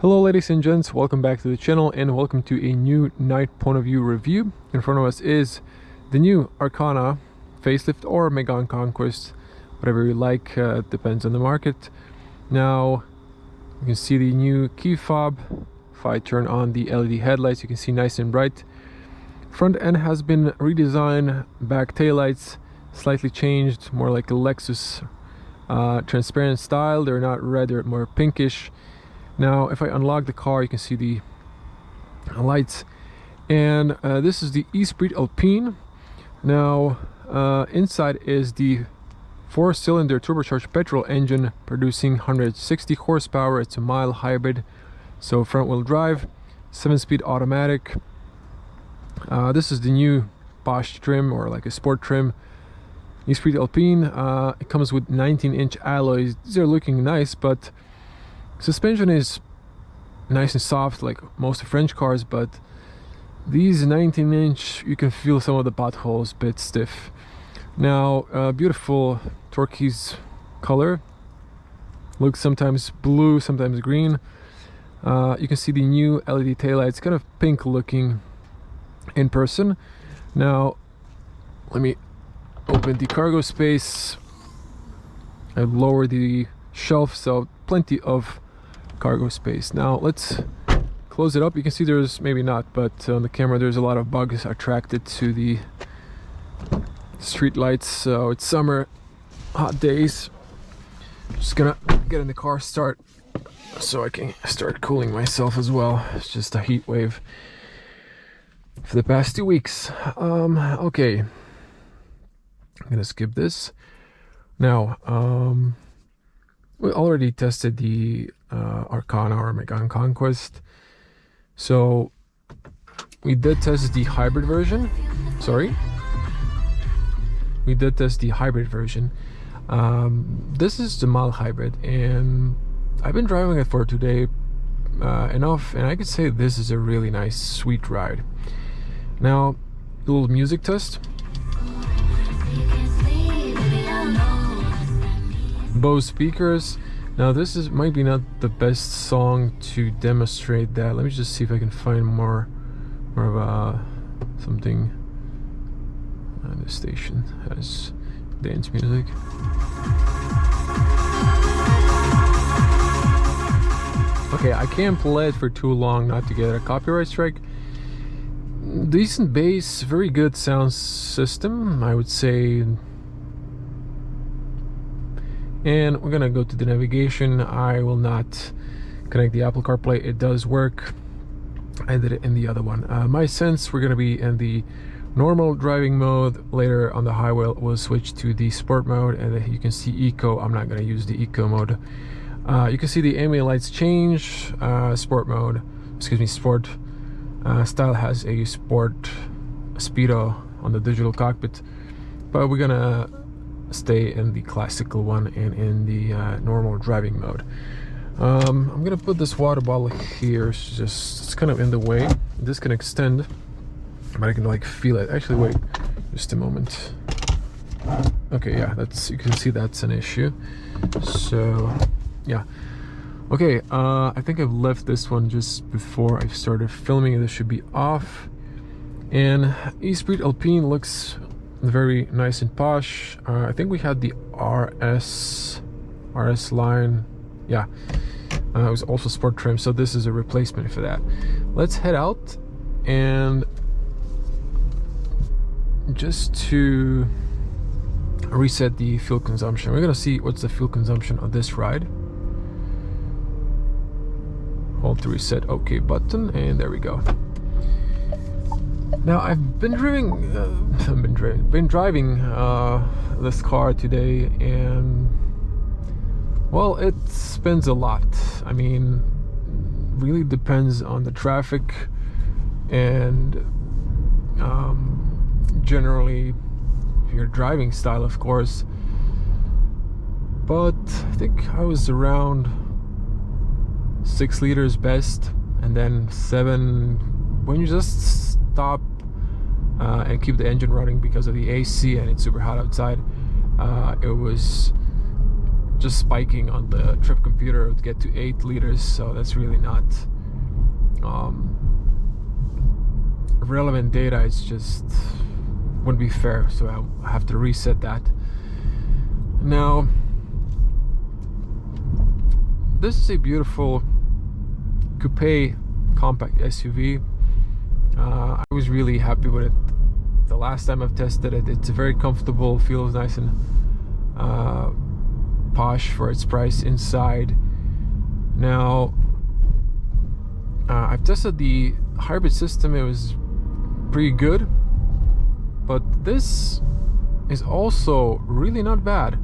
Hello ladies and gents, welcome back to the channel and welcome to a new night point of view review. In front of us is the new Arkana facelift or Megane Conquest, whatever you like, depends on the market. Now you can see the new key fob. If I turn on the LED headlights, you can see nice and bright. Front end has been redesigned, back taillights slightly changed, more like a Lexus transparent style. They're not red, they're more pinkish. Now if I unlock the car, you can see the lights, and this is the Esprit Alpine. Now inside is the 4-cylinder turbocharged petrol engine producing 160 horsepower. It's a mild hybrid, so front wheel drive, 7-speed automatic. This is the new Posh trim, or like a sport trim, Esprit Alpine. It comes with 19-inch alloys. These are looking nice, but suspension is nice and soft like most French cars, but these 19-inch, you can feel some of the potholes a bit stiff. Now beautiful turquoise color, looks sometimes blue, sometimes green. You can see the new LED taillights, kind of pink looking in person. Now let me open the cargo space. I lower the shelf, so plenty of cargo space. Now let's close it up. You can see there's, maybe not, but on the camera there's a lot of bugs attracted to the street lights. So it's summer, hot days. Just gonna get in the car, start so I can start cooling myself as well. It's just a heat wave for the past 2 weeks. Okay, I'm gonna skip this. Now we already tested the Arkana or Megane Conquest, so we did test the hybrid version. We did test the hybrid version. This is the mild hybrid, and I've been driving it for today enough, and I could say this is a really nice, sweet ride. Now, a little music test. Bose speakers. Now this is might be not the best song to demonstrate that. Let me just see if I can find more of a something. This station has dance music. Okay, I can't play it for too long not to get a copyright strike. Decent bass, very good sound system, I would say. And we're gonna go to the navigation. I will not connect the Apple CarPlay. It does work. I did it in the other one. My sense, we're gonna be in the normal driving mode. Later on the highway we'll switch to the sport mode, and you can see eco. I'm not gonna use the eco mode. You can see the ambient lights change. Sport mode, sport style has a sport speedo on the digital cockpit, but we're gonna stay in the classical one and in the normal driving mode. I'm gonna put this water bottle here. It's kind of in the way. This can extend, but I can like feel it. Actually, wait just a moment. Okay, yeah, you can see that's an issue. So yeah, okay, I think I've left this one just before I started filming. This should be off. And Esprit Alpine looks very nice and posh. I think we had the RS line. Yeah, it was also sport trim, so this is a replacement for that. Let's head out, and just to reset the fuel consumption, we're gonna see what's the fuel consumption on this ride. Hold the reset OK button, and there we go. Now I've been driving this car today, and well, it spins a lot. I mean, really depends on the traffic and generally your driving style, of course. But I think I was around 6 liters best, and then 7 when you just stop and keep the engine running because of the AC and it's super hot outside. It was just spiking on the trip computer. It would get to 8 liters, so that's really not relevant data. It's just wouldn't be fair, so I have to reset that. Now, this is a beautiful coupe compact SUV. I was really happy with it the last time I've tested it. It's very comfortable, feels nice and posh for its price inside. Now, I've tested the hybrid system. It was pretty good, but this is also really not bad.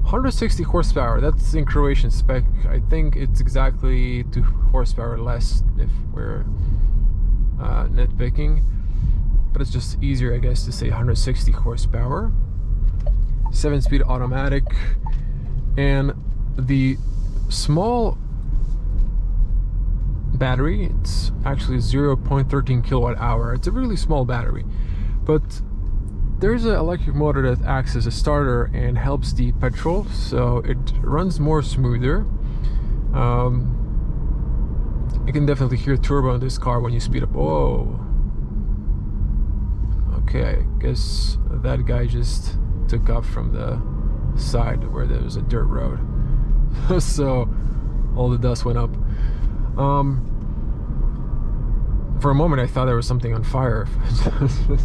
160 horsepower, that's in Croatian spec. I think it's exactly 2 horsepower less if we're nitpicking, but it's just easier, I guess, to say 160 horsepower. 7-speed automatic, and the small battery, it's actually 0.13 kilowatt hour. It's a really small battery, but there's an electric motor that acts as a starter and helps the petrol, so it runs more smoother. You can definitely hear turbo in this car when you speed up. Whoa. Okay, I guess that guy just took off from the side where there was a dirt road. So all the dust went up. For a moment I thought there was something on fire.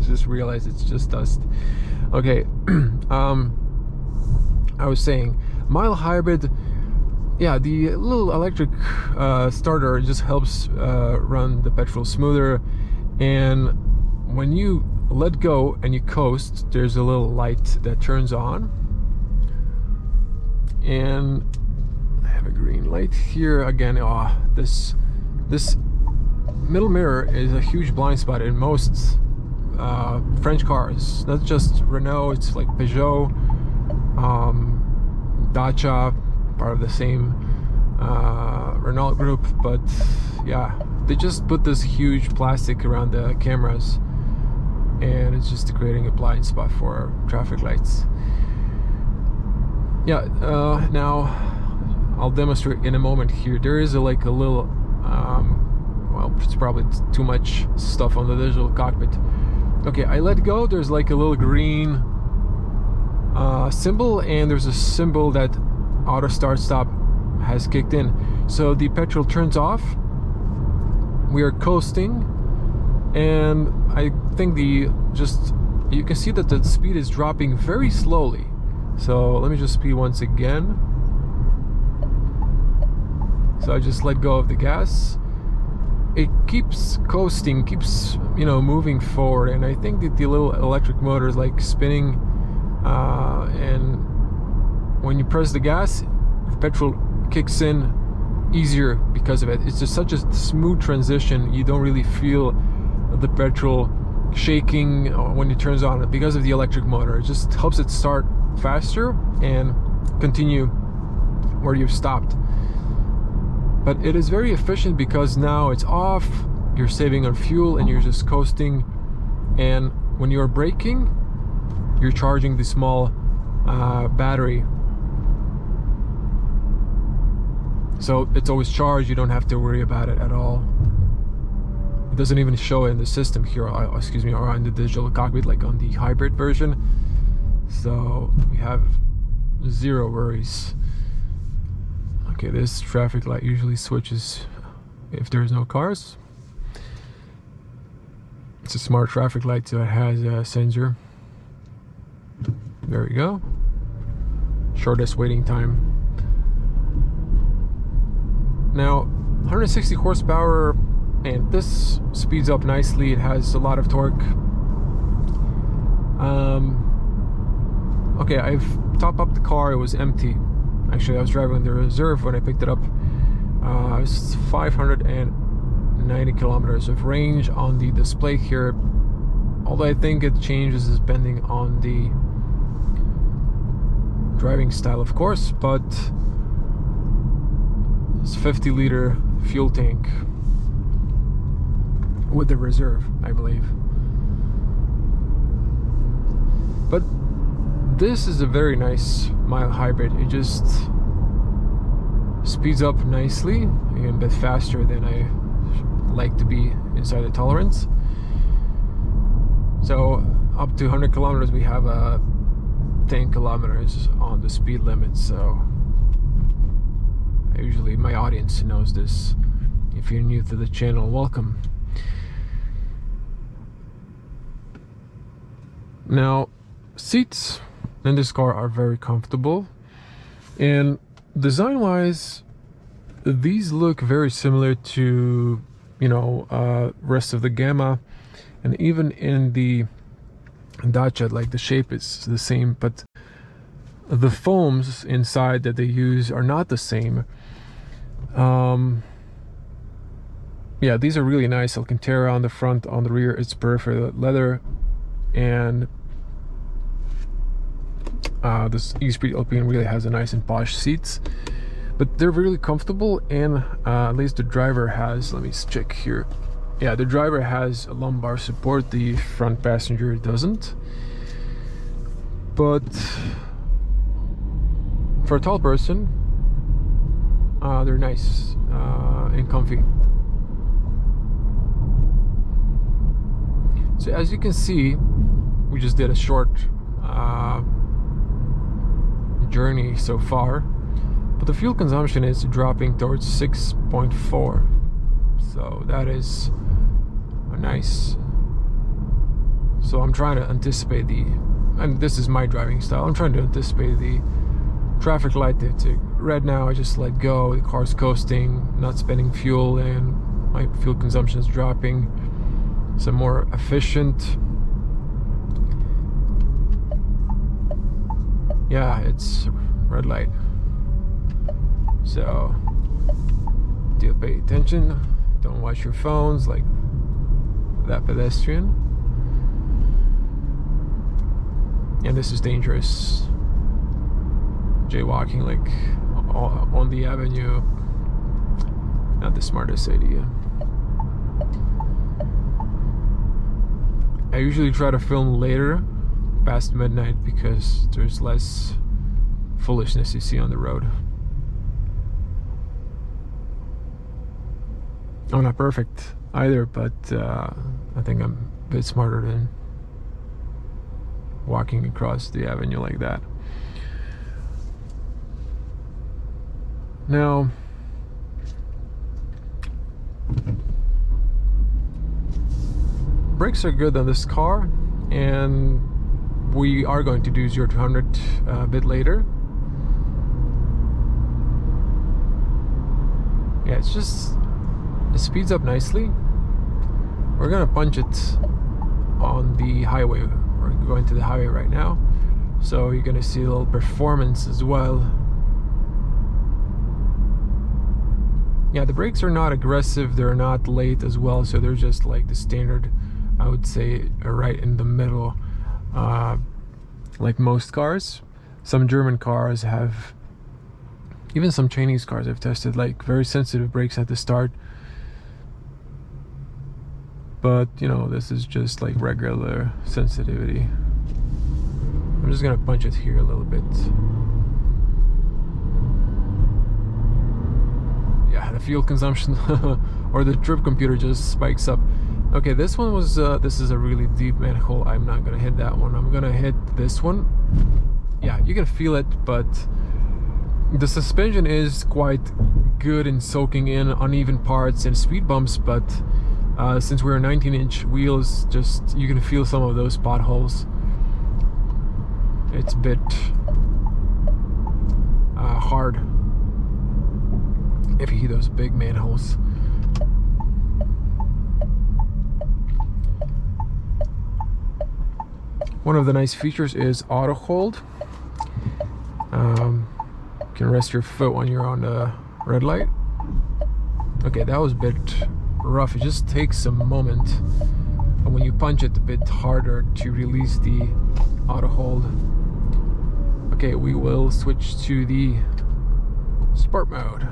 Just realized it's just dust. Okay. I was saying, mild hybrid, yeah, the little electric starter just helps run the petrol smoother, and when you let go and you coast, there's a little light that turns on, and I have a green light here again. This middle mirror is a huge blind spot in most French cars, not just Renault. It's like Peugeot, Dacia, part of the same Renault group, but yeah, they just put this huge plastic around the cameras, and it's just creating a blind spot for traffic lights. Yeah, now I'll demonstrate in a moment here. There is like a little well, it's probably too much stuff on the digital cockpit. Okay, I let go. There's like a little green symbol, and there's a symbol that auto start stop has kicked in. So the petrol turns off. We are coasting, and I think you can see that the speed is dropping very slowly. So let me just speed once again. So I just let go of the gas. It keeps coasting, keeps, you know, moving forward, and I think that the little electric motor is like spinning, and when you press the gas, the petrol kicks in easier because of it. It's just such a smooth transition. You don't really feel the petrol shaking when it turns on because of the electric motor. It just helps it start faster and continue where you've stopped. But it is very efficient because now it's off, you're saving on fuel, and you're just coasting. And when you're braking, you're charging the small battery. So it's always charged, you don't have to worry about it at all. It doesn't even show in the system here, excuse me, or on the digital cockpit like on the hybrid version. So we have zero worries. Okay, this traffic light usually switches if there's no cars. It's a smart traffic light, so it has a sensor. There we go. Shortest waiting time. Now, 160 horsepower, and this speeds up nicely. It has a lot of torque. Okay, I've topped up the car. It was empty. Actually, I was driving the reserve when I picked it up. It's 590 kilometers of range on the display here, although I think it changes depending on the driving style, of course. But it's 50-liter fuel tank with the reserve, I believe. But this is a very nice mild hybrid. It just speeds up nicely, a bit faster than I like to be inside the tolerance. So up to 100 kilometers we have 10 kilometers on the speed limit. So usually my audience knows this. If you're new to the channel, welcome. Now, seats in this car are very comfortable, and design wise these look very similar to, you know, rest of the Gamma, and even in the Dacia, like the shape is the same, but the foams inside that they use are not the same. Yeah, these are really nice. Alcantara on the front, on the rear it's perfect leather, and this E-Speed Alpine really has a nice and posh seats, but they're really comfortable, and at least the driver has, let me check here, yeah, the driver has a lumbar support, the front passenger doesn't. But for a tall person, they're nice and comfy. So as you can see, we just did a short journey so far, but the fuel consumption is dropping towards 6.4, so that is nice. So I'm trying to anticipate and this is my driving style, I'm trying to anticipate the traffic light. It's red now, I just let go, the car's coasting, not spending fuel, and my fuel consumption is dropping. So more efficient. Yeah, it's red light, so do pay attention, don't watch your phones like that pedestrian. And this is dangerous, jaywalking like on the avenue, not the smartest idea. I usually try to film later, past midnight, because there's less foolishness you see on the road. I'm not perfect either, but I think I'm a bit smarter than walking across the avenue like that. Now, brakes are good on this car, and we are going to do 0 to 100 a bit later. Yeah, it speeds up nicely. We're gonna punch it on the highway. We're going to the highway right now, so you're gonna see a little performance as well. Yeah, the brakes are not aggressive, they're not late as well, so they're just like the standard, I would say, right in the middle, like most cars. Some German cars have, even some Chinese cars I've tested, like very sensitive brakes at the start. But, you know, this is just like regular sensitivity. I'm just gonna punch it here a little bit. Yeah, the fuel consumption or the trip computer just spikes up. Okay, this one was, this is a really deep manhole. I'm not gonna hit that one. I'm gonna hit this one. Yeah, you can feel it, but the suspension is quite good in soaking in uneven parts and speed bumps, but since we're 19-inch wheels, just you can feel some of those potholes. It's a bit hard if you hit those big manholes. One of the nice features is auto hold. You can rest your foot when you're on the red light. Okay, that was a bit rough. It just takes a moment, and when you punch it a bit harder to release the auto hold. Okay, we will switch to the sport mode.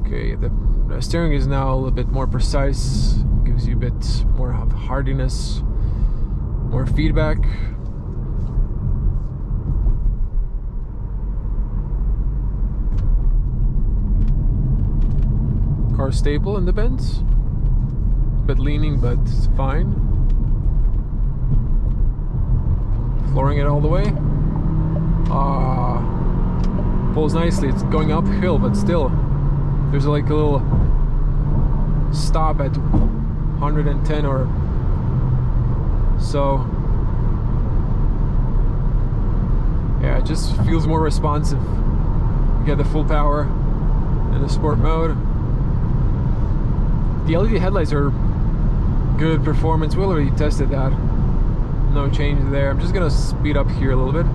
Okay, the steering is now a little bit more precise, gives you a bit more of hardiness, more feedback. car's stable in the bends. Bit leaning, but it's fine. Flooring it all the way. Pulls nicely. It's going uphill, but still there's like a little stop at 110 or so. Yeah, it just feels more responsive. You get the full power in the sport mode. The LED headlights are good performance. We already tested that. No change there. I'm just gonna speed up here a little bit.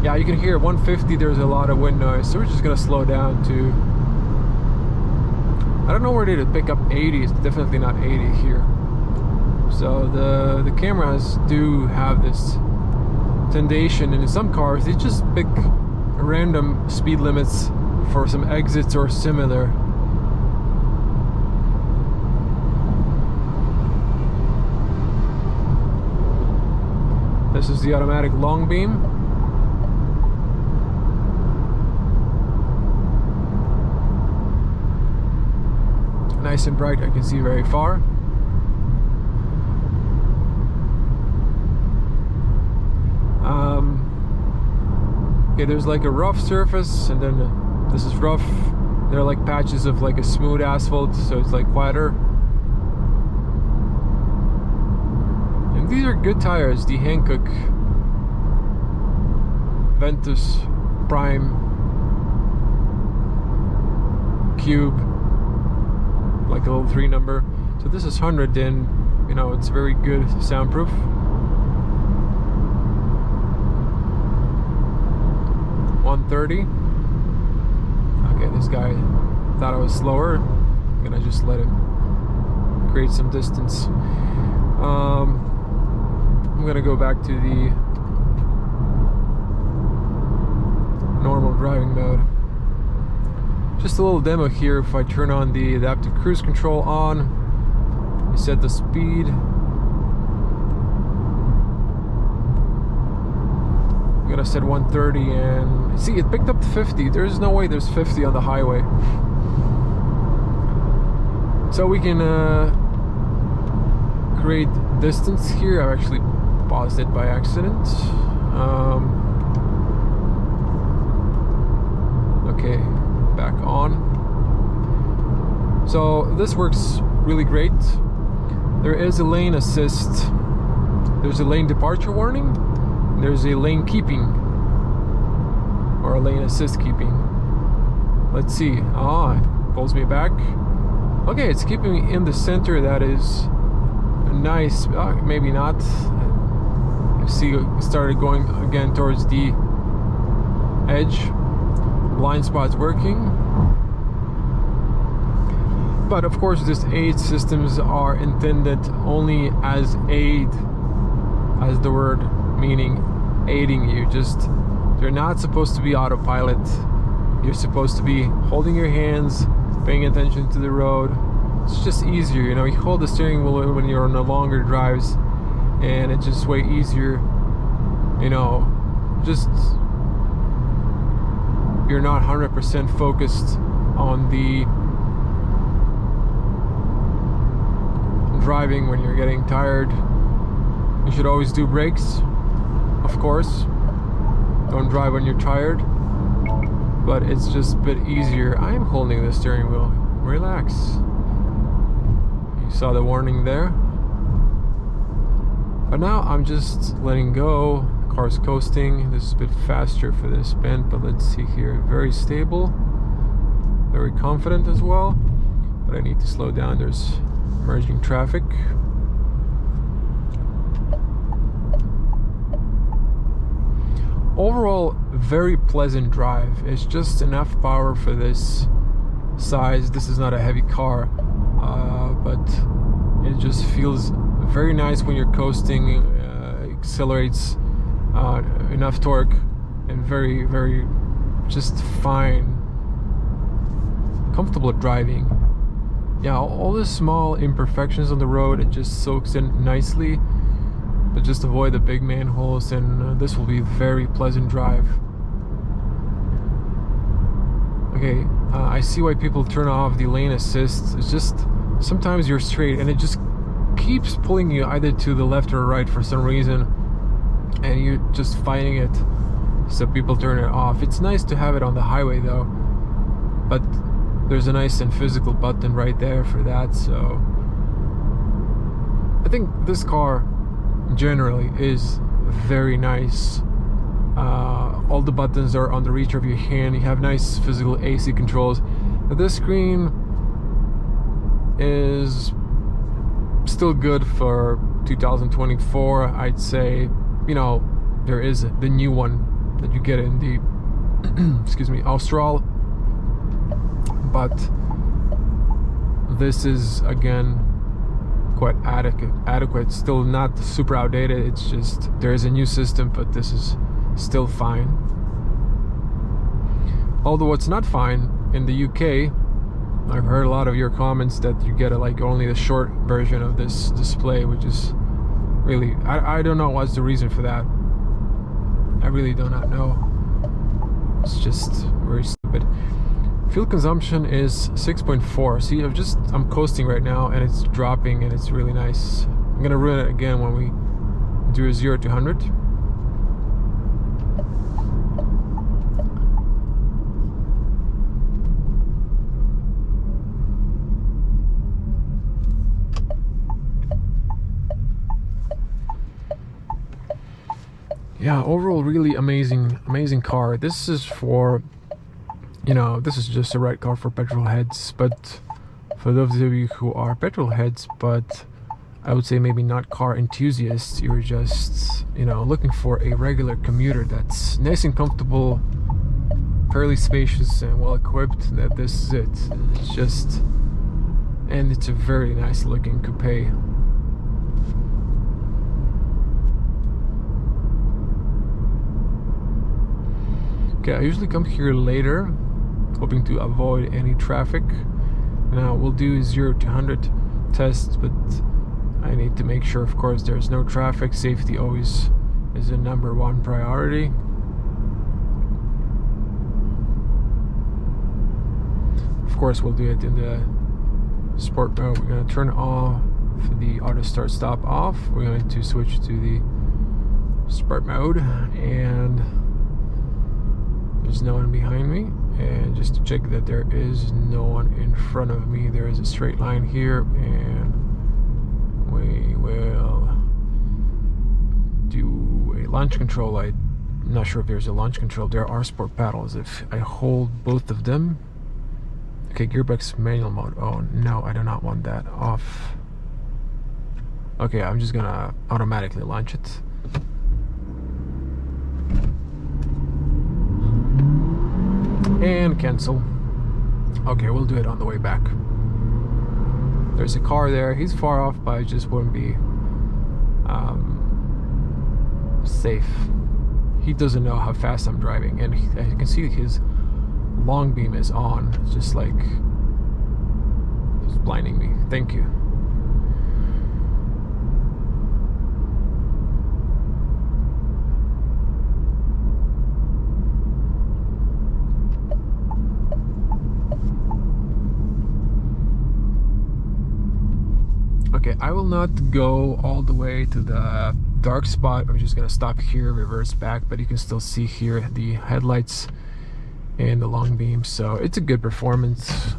Yeah, you can hear 150, there's a lot of wind noise, so we're just gonna slow down to, I don't know where they did pick up 80, it's definitely not 80 here. So the cameras do have this tendency, and in some cars they just pick random speed limits for some exits or similar. This is the automatic long beam. Nice and bright, I can see very far. Okay, there's like a rough surface, and then this is rough. There are like patches of like a smooth asphalt, so it's like quieter. And these are good tires, the Hankook Ventus Prime Cube, like a little 3 number. So this is 100, and you know, it's very good soundproof. .130. Okay, this guy thought I was slower. I'm gonna just let him create some distance. I'm gonna go back to the normal driving mode. Just a little demo here. If I turn on the adaptive cruise control on, you set the speed. I'm gonna set 130, and see, it picked up 50. There's no way there's 50 on the highway. So we can create distance here. I actually paused it by accident. Okay, back on. So this works really great. There is a lane assist. There's a lane departure warning. There's a lane keeping, or a lane assist keeping. Let's see. It pulls me back. Okay, it's keeping me in the center. That is nice. Maybe not. You see, it started going again towards the edge. Blind spot's working. But of course, these aid systems are intended only as aid, as the word meaning aiding you. Just, they're not supposed to be autopilot. You're supposed to be holding your hands, paying attention to the road. It's just easier, you know. You hold the steering wheel when you're on the longer drives, and it's just way easier, you know. Just, you're not 100% focused on the driving when you're getting tired. You should always do brakes, of course. Don't drive when you're tired, but it's just a bit easier. I am holding the steering wheel. Relax. You saw the warning there. But now I'm just letting go. Car's coasting. This is a bit faster for this bend, but let's see here. Very stable, very confident as well. But I need to slow down. There's merging traffic. Overall, very pleasant drive. It's just enough power for this size. This is not a heavy car, but it just feels very nice when you're coasting. Accelerates enough torque, and very, very just fine, comfortable driving. Yeah, all the small imperfections on the road, it just soaks in nicely. But just avoid the big manholes, and this will be a very pleasant drive. Okay, I see why people turn off the lane assist. It's just sometimes you're straight and it just keeps pulling you either to the left or right for some reason, and you're just fighting it, so people turn it off. It's nice to have it on the highway though, but there's a nice and physical button right there for that. So I think this car generally is very nice. All the buttons are on the reach of your hand. You have nice physical AC controls. This screen is still good for 2024, I'd say. You know, there is the new one that you get in the excuse me, Austral, but this is again quite adequate. Still not super outdated. It's just there is a new system, but this is still fine. Although what's not fine in the UK, I've heard a lot of your comments that you get like only the short version of this display, which is really, I don't know what's the reason for that. I really do not know. It's just very stupid. Fuel consumption is 6.4. See, I'm coasting right now and it's dropping and it's really nice. I'm gonna run it again when we do a 0 to 100. Yeah, overall really amazing car. This is for, you know, this is just the right car for petrol heads, but for those of you who are petrol heads, but I would say maybe not car enthusiasts, you're just, you know, looking for a regular commuter that's nice and comfortable, fairly spacious and well equipped, that this is it. It's just, and it's a very nice looking coupe. Okay, I usually come here later, hoping to avoid any traffic. Now we'll do 0 to 100 tests, but I need to make sure, of course, there's no traffic. Safety always is a #1 priority. Of course, we'll do it in the sport mode. We're going to turn off the auto start stop off. We're going to switch to the sport mode, and there's no one behind me. And just to check that there is no one in front of me, there is a straight line here, and we will do a launch control. I'm not sure if there's a launch control. There are sport paddles. If I hold both of them, okay, gearbox manual mode. Oh no, I do not want that off. Okay, I'm just gonna automatically launch it. And cancel. Okay, we'll do it on the way back. There's a car there. He's far off, but it just wouldn't be safe. He doesn't know how fast I'm driving, and as you can see, his long beam is on. It's just like he's blinding me. Thank you. Okay, I will not go all the way to the dark spot. I'm just gonna stop here, reverse back, but you can still see here the headlights and the long beam, so it's a good performance.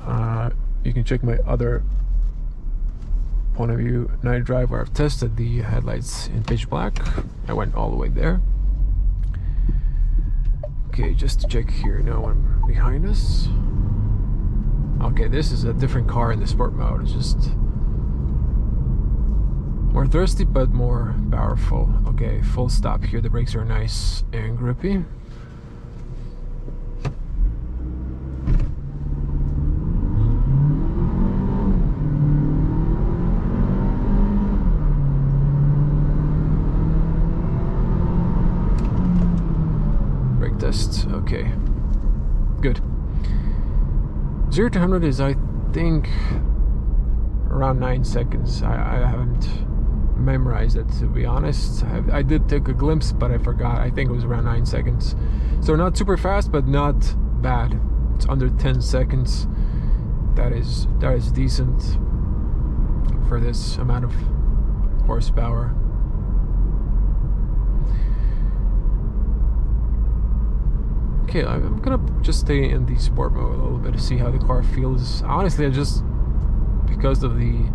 You can check my other point of view night drive where I've tested the headlights in pitch black. I went all the way there. Okay, just to check here, no one behind us. Okay, this is a different car in the sport mode. It's just more thirsty but more powerful. Okay, full stop here. The brakes are nice and grippy. Brake test. Okay, good. 0 to 100 is, I think, around 9 seconds. I haven't memorized it, to be honest. I did take a glimpse, but I forgot. I think it was around 9 seconds. So not super fast, but not bad. It's under 10 seconds. That is decent for this amount of horsepower. Okay, I'm gonna just stay in the sport mode a little bit to see how the car feels. Honestly, because of the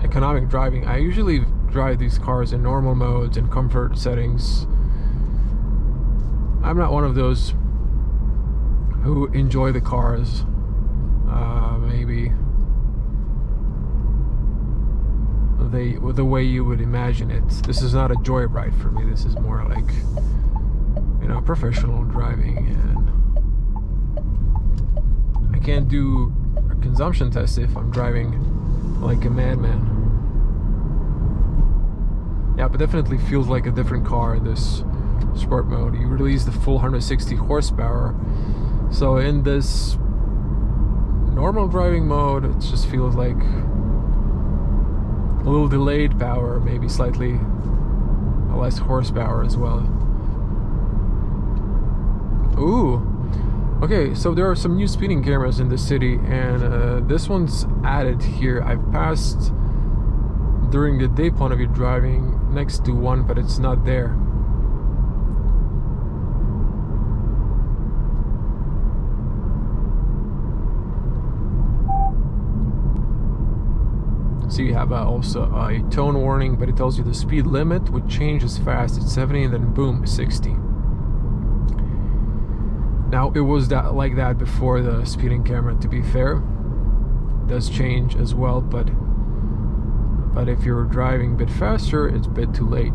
economic driving, I usually drive these cars in normal modes and comfort settings. I'm not one of those who enjoy the cars maybe the way you would imagine it. This is not a joyride for me. This is more like, you know, professional driving, and I can't do a consumption test if I'm driving like a madman. Yeah, but definitely feels like a different car in this sport mode. You release the full 160 horsepower. So in this normal driving mode, it just feels like a little delayed power, maybe slightly less horsepower as well. Ooh, okay, so there are some new speeding cameras in the city, and this one's added here. I've passed during the day point of view driving next to one, but it's not there. So you have also a tone warning, but it tells you the speed limit would change as fast as 70, and then boom, 60. Now it was like that before the speeding camera, to be fair. It does change as well, but if you're driving a bit faster, it's a bit too late.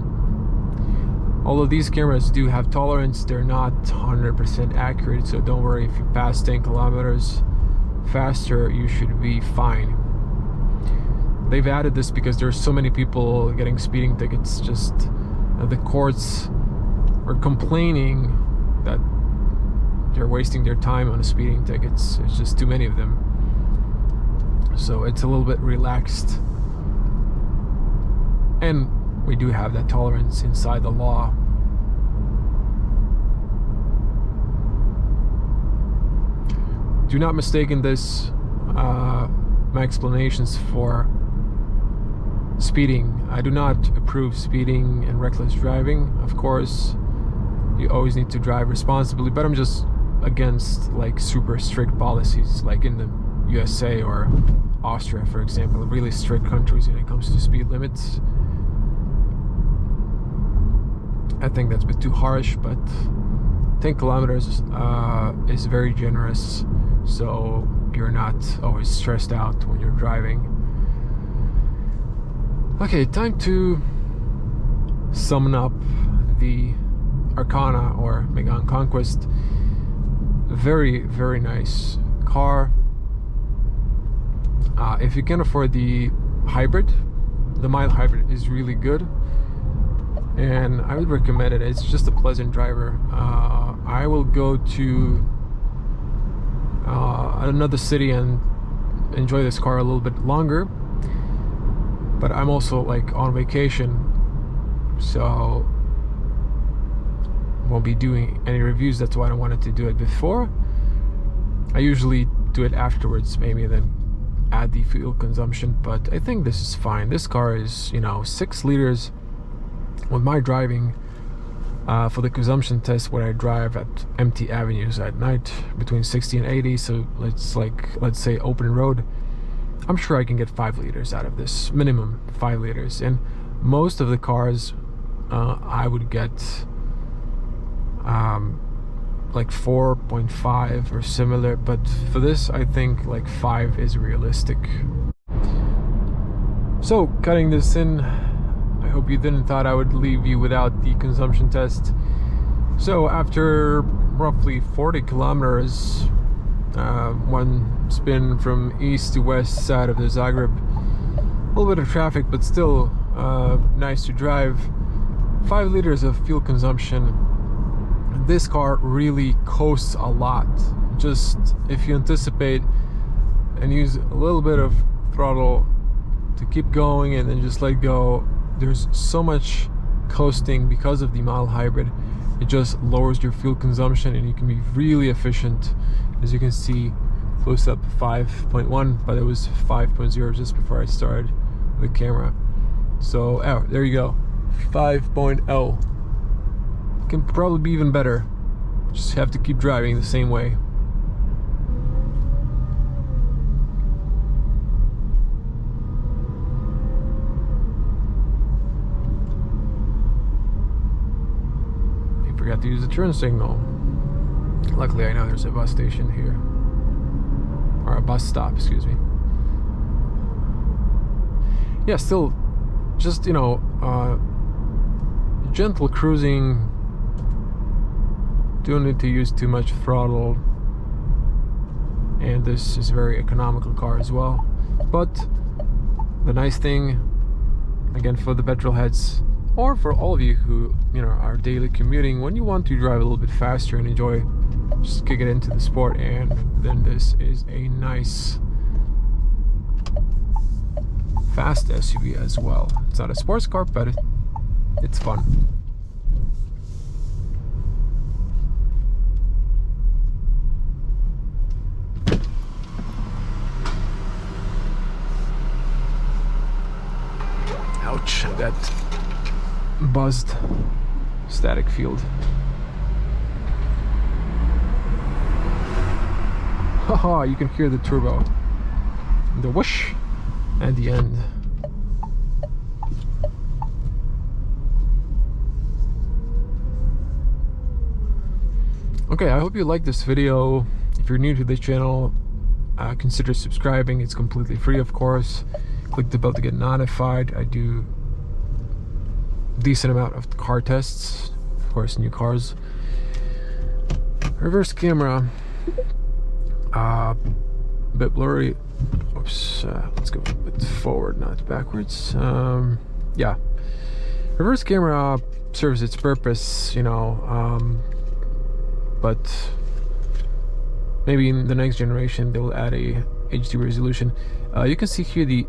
All of these cameras do have tolerance. They're not 100% accurate, so don't worry. If you pass 10 kilometers faster, you should be fine. They've added this because there's so many people getting speeding tickets. Just the courts are complaining that they're wasting their time on speeding tickets. It's just too many of them. So it's a little bit relaxed. And we do have that tolerance inside the law. Do not mistake in this my explanations for speeding. I do not approve speeding and reckless driving. Of course, you always need to drive responsibly, but I'm just against like super strict policies like in the USA or Austria, for example, really strict countries when it comes to speed limits. I think that's a bit too harsh, but 10 kilometers is very generous, so you're not always stressed out when you're driving. Okay, time to sum up the Arkana or Megane Conquest. Very, very nice car. If you can afford the hybrid, the mild hybrid is really good, and I would recommend it. It's just a pleasant driver. I will go to another city and enjoy this car a little bit longer, but I'm also like on vacation, so won't be doing any reviews. That's why I wanted to do it before. I usually do it afterwards, maybe then add the fuel consumption, but I think this is fine. This car is, you know, 6 liters with my driving for the consumption test when I drive at empty avenues at night between 60 and 80. So let's say open road, I'm sure I can get 5 liters out of this, minimum 5 liters. And most of the cars I would get like 4.5 or similar, but for this I think like 5 is realistic. So cutting this in, I hope you didn't thought I would leave you without the consumption test. So after roughly 40 kilometers, one spin from east to west side of the Zagreb, a little bit of traffic, but still nice to drive. 5 liters of fuel consumption. This car really coasts a lot. Just if you anticipate and use a little bit of throttle to keep going and then just let go, there's so much coasting because of the mild hybrid. it just lowers your fuel consumption and you can be really efficient. As you can see, close up 5.1, but it was 5.0 just before I started the camera. So oh, there you go, 5.0. Can probably be even better. Just have to keep driving the same way. I forgot to use the turn signal. Luckily I know there's a bus station here, or a bus stop, excuse me. Yeah, still just, you know, gentle cruising. Don't need to use too much throttle, and this is a very economical car as well. But the nice thing, again, for the petrol heads, or for all of you who, you know, are daily commuting, when you want to drive a little bit faster and enjoy, just kick it into the sport, and then this is a nice fast SUV as well. It's not a sports car, but it's fun. Ouch, that buzzed static field. Haha, you can hear the turbo, the whoosh at the end. Okay, I hope you liked this video. If you're new to the channel, consider subscribing. It's completely free, of course. Click the bell to get notified. I do a decent amount of car tests, of course, new cars. Reverse camera, a bit blurry. Oops, let's go a bit forward, not backwards. Yeah, reverse camera serves its purpose, you know, but maybe in the next generation they will add a HD resolution. You can see here the,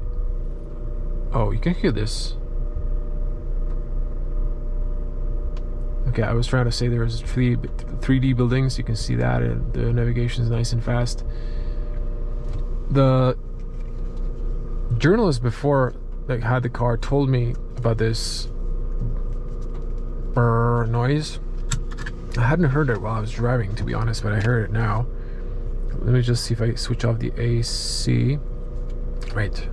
oh, you can hear this. Okay, I was trying to say there's 3D buildings. You can see that, and the navigation is nice and fast. The journalist before that had the car told me about this brrr noise. I hadn't heard it while I was driving, to be honest, but I heard it now. Let me just see if I switch off the AC. Right.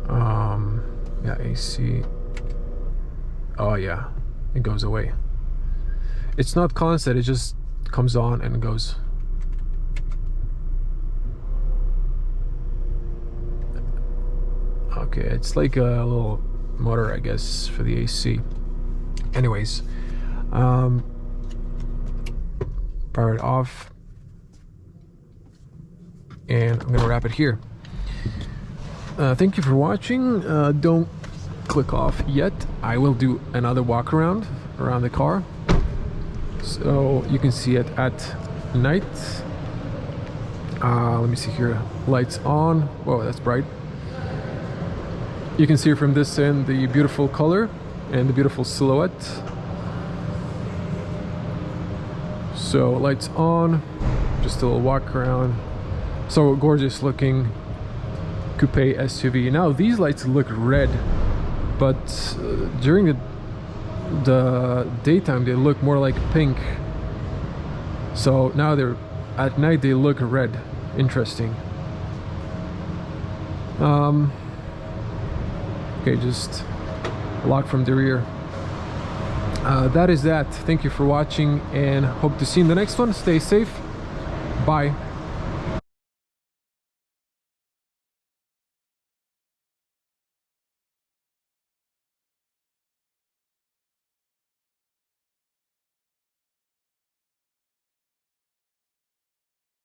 Yeah, AC. Oh yeah, it goes away. It's not constant, it just comes on and goes. Okay, it's like a little motor, I guess, for the AC. Anyways, power it off, and I'm gonna wrap it here. Thank you for watching. Don't click off yet. I will do another walk around the car, so you can see it at night. Let me see here. Lights on. Whoa, that's bright. You can see from this end the beautiful color and the beautiful silhouette. So lights on, just a little walk around. So gorgeous looking coupe SUV. Now these lights look red, but during the daytime they look more like pink. So now they're at night they look red. Interesting. Okay, just lock from the rear. That is that. Thank you for watching and hope to see you in the next one. Stay safe. Bye.